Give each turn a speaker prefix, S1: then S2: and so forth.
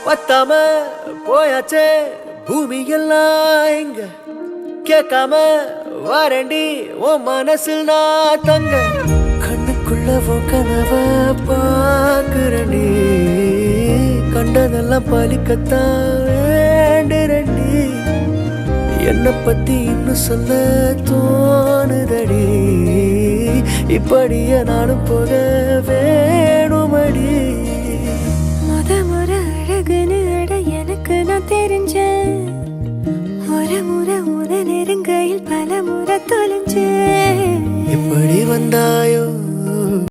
S1: பத்தாம போயாச்சே பூமி எல்லாம் இங்க கேட்காம வாரண்டி உன் மனசில் நான் தங்க கண்ணுக்குள்ள உன் கனவ பாக்குறண்டி கண்டதெல்லாம் பலிக்கத்தான் வேண்டுரண்டி என்ன பத்தி இன்னும் சொல்ல தோணுதடி இப்படியே நானும் போக வேணுமடி
S2: முறை அழகுன்னு அட எனக்கு நான் தெரிஞ்சேன் ஒரு முறை நெருங்கையில் பல முறை தொலைஞ்சேன்
S1: எப்படி வந்தாயோ